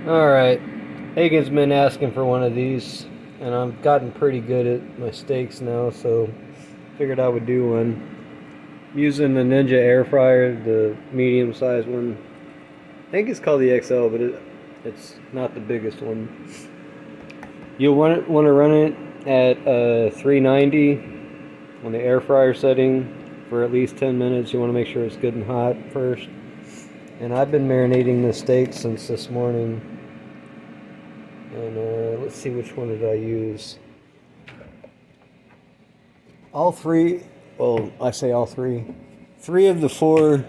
Alright, Hagen's been asking for one of these, and I've gotten pretty good at my steaks now, so figured I would do one. I'm using the Ninja air fryer, the medium sized one. I think it's called the XL, but it's not the biggest one. You'll want to run it at 390 on the air fryer setting for at least 10 minutes. You want to make sure it's good and hot first. And I've been marinating the steak since this morning. And let's see, which one did I use? All three, well, I say all three. Three of the four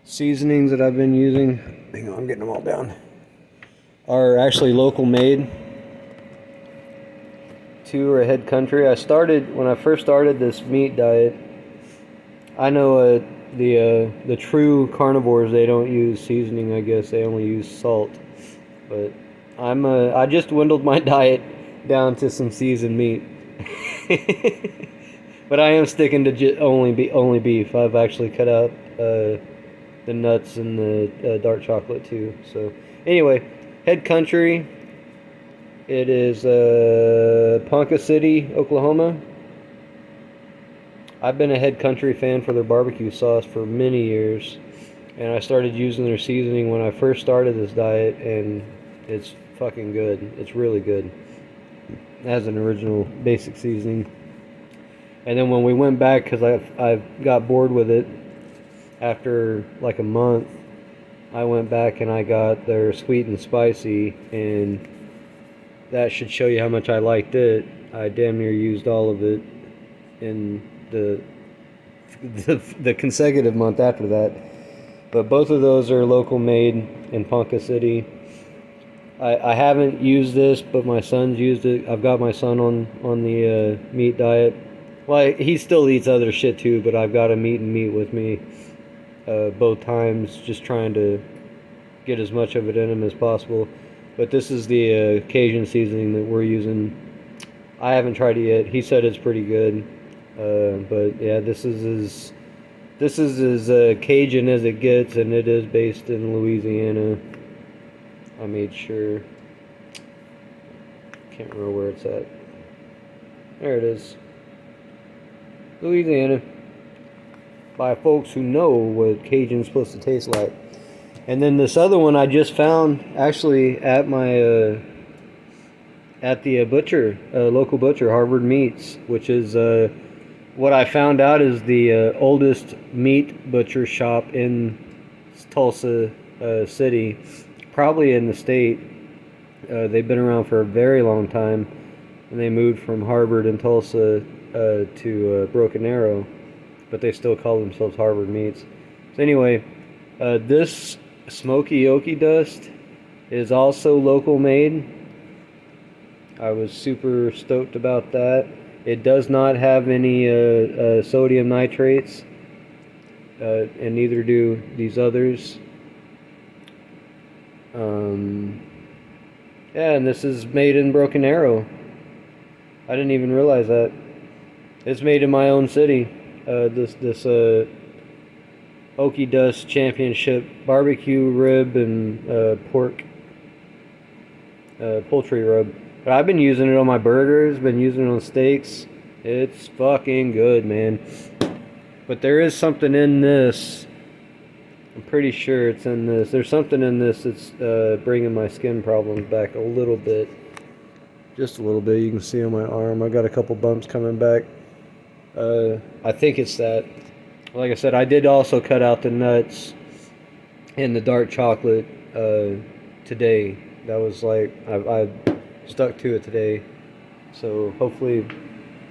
seasonings that I've been using, hang on, I'm getting them all down, are actually local made. Two are Head Country. When I first started this meat diet, I know the true carnivores, they don't use seasoning, I guess. They only use salt. But I just dwindled my diet down to some seasoned meat. But I am sticking to only beef. I've actually cut out the nuts and the dark chocolate too. So anyway, Head Country. It is Ponca City, Oklahoma. I've been a Head Country fan for their barbecue sauce for many years, and I started using their seasoning when I first started this diet, and it's fucking good. It's really good. It has an original basic seasoning. And then when we went back, because I got bored with it after like a month, I went back and I got their sweet and spicy, and that should show you how much I liked it. I damn near used all of it in the consecutive month after that. But both of those are local made in Ponca City. I haven't used this, but my son's used it. I've got my son on the meat diet. Well, he still eats other shit too, but I've got him eating meat with me both times, just trying to get as much of it in him as possible. But this is the Cajun seasoning that we're using. I haven't tried it yet. He said it's pretty good. But yeah, this is as Cajun as it gets, and it is based in Louisiana. I made sure. Can't remember where it's at. There it is. Louisiana. By folks who know what Cajun's supposed to taste like. And then this other one I just found actually at my at the local butcher, Harvard Meats, which is what I found out is the oldest meat butcher shop in Tulsa City, probably in the state. They've been around for a very long time, and they moved from Harvard and Tulsa to Broken Arrow, but they still call themselves Harvard Meats. So anyway, this smoky oaky dust is also local made. I was super stoked about that. It does not have any sodium nitrates, and neither do these others. Yeah, and this is made in Broken Arrow. I didn't even realize that. It's made in my own city. This Okie Dust Championship barbecue rib and poultry rub. But I've been using it on my burgers, been using it on steaks. It's fucking good, man. But there is something in this. I'm pretty sure it's in this. There's something in this that's bringing my skin problems back a little bit. Just a little bit. You can see on my arm. I got a couple bumps coming back. I think it's that. Like I said, I did also cut out the nuts and the dark chocolate today. That was like, I stuck to it today. So hopefully,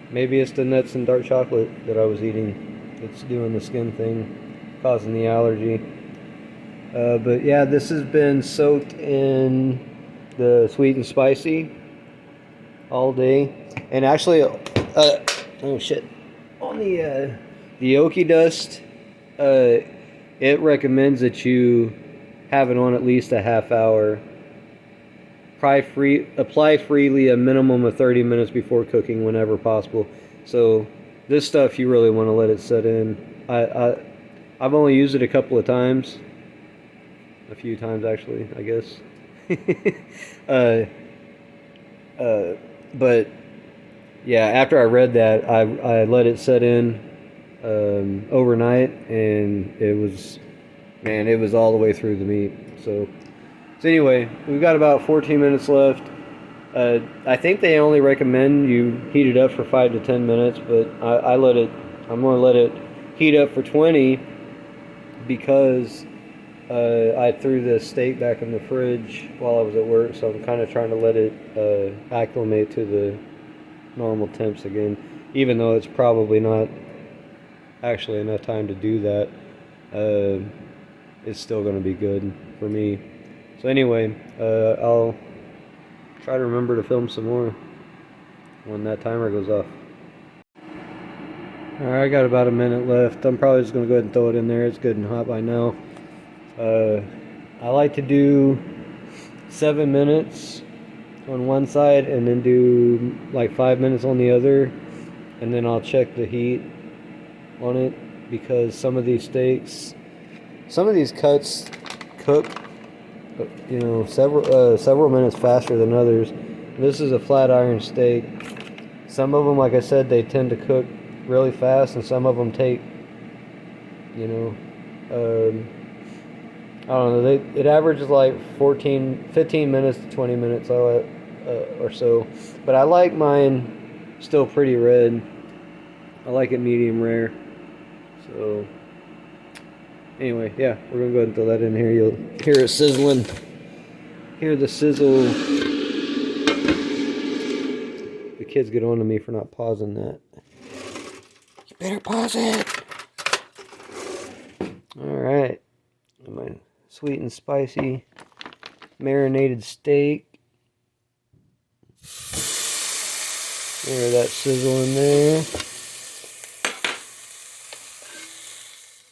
maybe it's the nuts and dark chocolate that I was eating that's doing the skin thing, causing the allergy. But yeah, this has been soaked in the sweet and spicy all day. And actually, oh shit, on the Okie Dust, it recommends that you have it on at least a half hour. Apply freely a minimum of 30 minutes before cooking whenever possible. So this stuff, you really want to let it set in. I've only used it a couple of times. A few times actually, I guess. uh, but yeah, after I read that, I let it set in overnight, and it was, man, it was all the way through the meat. So anyway, we've got about 14 minutes left. I think they only recommend you heat it up for 5 to 10 minutes, but I let it. I'm gonna let it heat up for 20 because I threw the steak back in the fridge while I was at work, so I'm kind of trying to let it acclimate to the normal temps again, even though it's probably not actually enough time to do that. Uh, it's still going to be good for me. So anyway, I'll try to remember to film some more when that timer goes off. Alright, I got about a minute left. I'm probably just going to go ahead and throw it in there. It's good and hot by now. I like to do 7 minutes on one side and then do like 5 minutes on the other, and then I'll check the heat on it, because some of these cuts cook, you know, several minutes faster than others. This is a flat iron steak. Some of them, like I said, they tend to cook really fast, and some of them take, you know, I don't know, it averages like 15 minutes to 20 minutes or so. But I like mine still pretty red. I like it medium rare. So anyway, yeah, we're gonna go ahead and throw that in here. You'll hear it sizzling. Hear the sizzle. The kids get on to me for not pausing that. You better pause it. Alright. My sweet and spicy marinated steak. Hear that sizzle in there.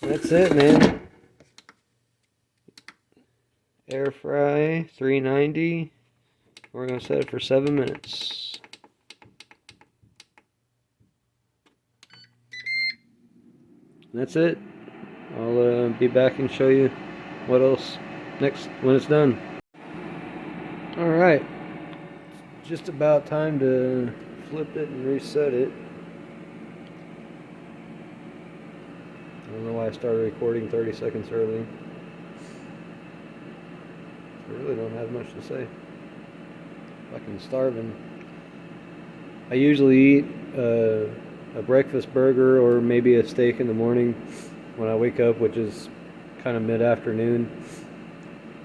That's it, man. Air fry, 390. We're going to set it for 7 minutes. That's it. I'll be back and show you what else next when it's done. Alright. Just about time to flip it and reset it. I don't know why I started recording 30 seconds early. I really don't have much to say. Fucking starving. I usually eat a breakfast burger or maybe a steak in the morning when I wake up, which is kind of mid-afternoon.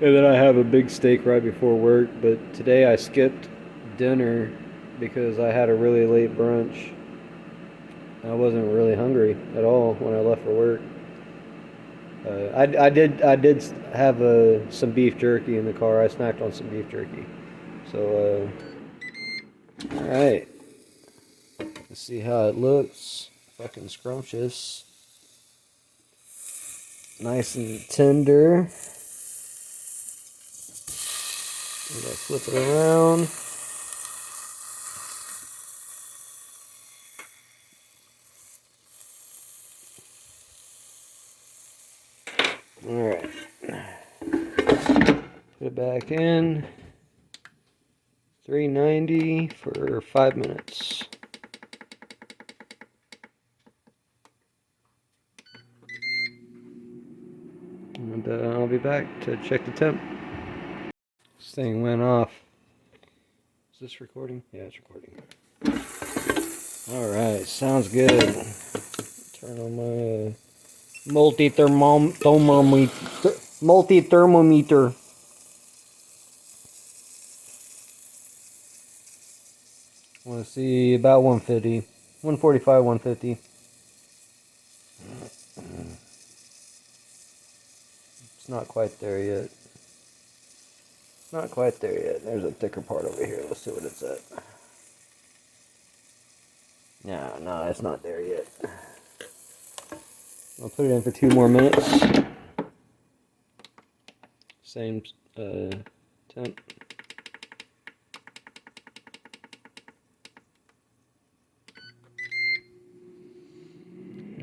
And then I have a big steak right before work. But today I skipped dinner because I had a really late brunch. I wasn't really hungry at all when I left for work. I did have some beef jerky in the car. I snacked on some beef jerky. So, all right. Let's see how it looks. Fucking scrumptious. Nice and tender. I'm gonna flip it around. Alright. Put it back in. 390 for 5 minutes. And I'll be back to check the temp. This thing went off. Is this recording? Yeah, it's recording. Alright, sounds good. Turn on my multi-thermometer. I want to see about 150. 145, 150. It's not quite there yet. Not quite there yet. There's a thicker part over here. Let's see what it's at. No, it's not there yet. I'll put it in for 2 more minutes. Same temp.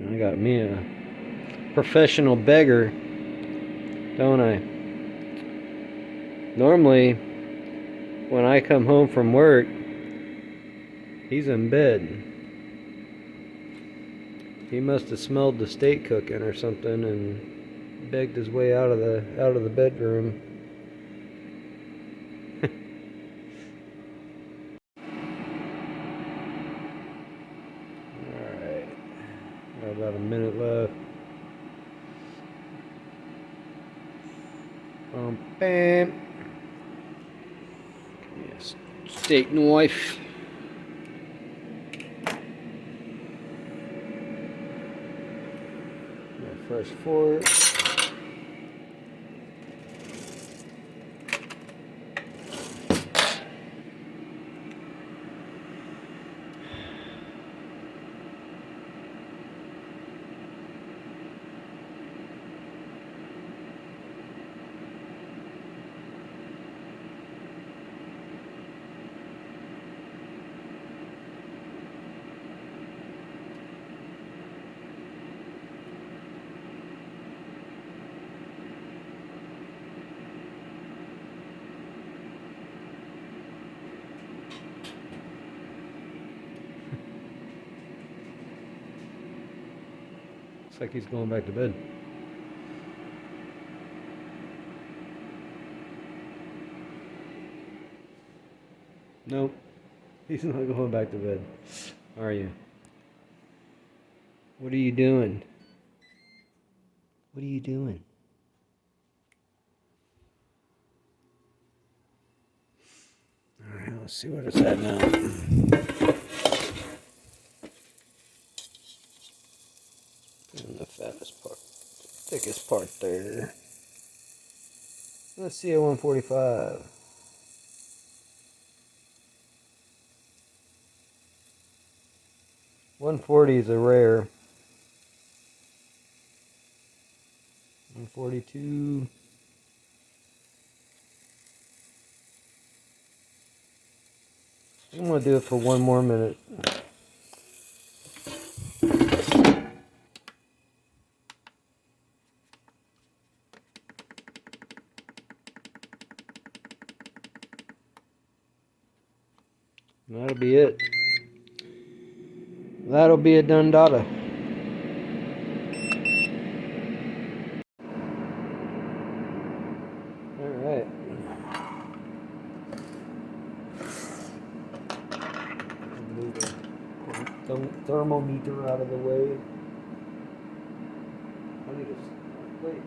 I got me a professional beggar, don't I? Normally, when I come home from work, he's in bed. He must have smelled the steak cooking or something and begged his way out of the bedroom. Alright. Got about a minute left. Bam. Yes. Steak knife. My fresh fork. Looks like he's going back to bed. Nope. He's not going back to bed. Are you? What are you doing? What are you doing? Alright, let's see what it's at now. And the fattest part, thickest part there. Let's see at 145. $140 is a rare. 142. I'm gonna do it for one more minute. And that'll be it. That'll be a done data. Alright. Move the thermometer out of the way. I need a plate.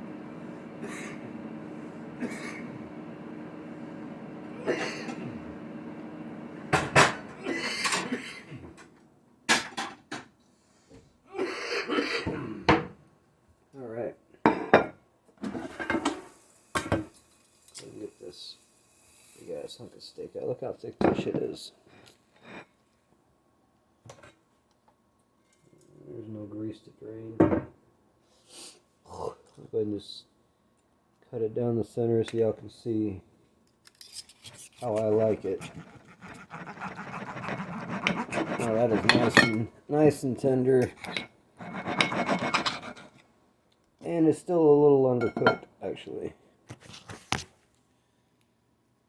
Alright. Let me get this big ass hunk of steak out. Look how thick this shit is. There's no grease to drain. I'll go ahead and just cut it down the center so y'all can see how I like it. Oh, that is nice and tender. And it's still a little undercooked, actually.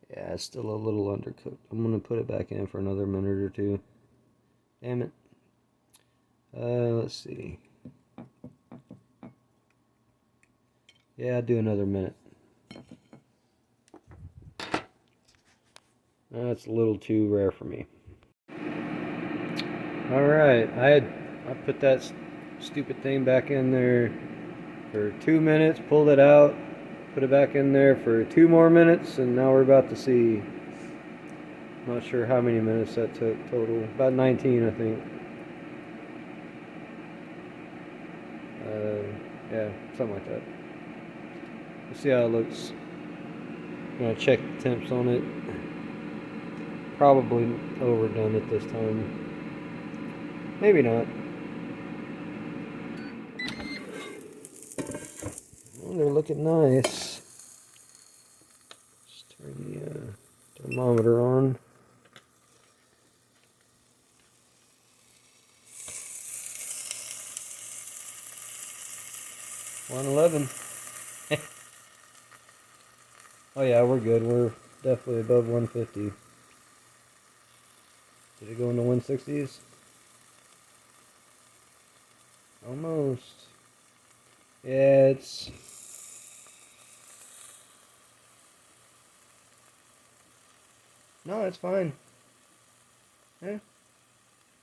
Yeah, it's still a little undercooked. I'm gonna put it back in for another minute or two. Damn it. Let's see. Yeah, I'll do another minute. That's a little too rare for me. Alright, I put that stupid thing back in there for 2 minutes, pulled it out, put it back in there for 2 more minutes, and now we're about to see. Not sure how many minutes that took total. About 19, I think. Yeah, something like that. Let's see how it looks. I'm gonna check the temps on it. Probably overdone it this time. Maybe not. Oh, they're looking nice. Just turn the thermometer on. $111. Oh yeah, we're good. We're definitely above 150. Did it go into 160s? Almost. Yeah, it's... No, it's fine. Yeah.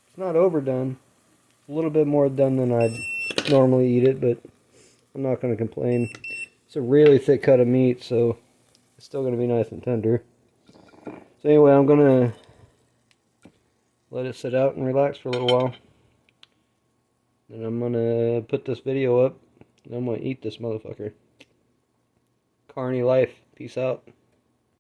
It's not overdone. It's a little bit more done than I'd normally eat it, but I'm not going to complain. It's a really thick cut of meat, so it's still going to be nice and tender. So anyway, I'm going to let it sit out and relax for a little while. And I'm going to put this video up, and I'm going to eat this motherfucker. Carny life. Peace out.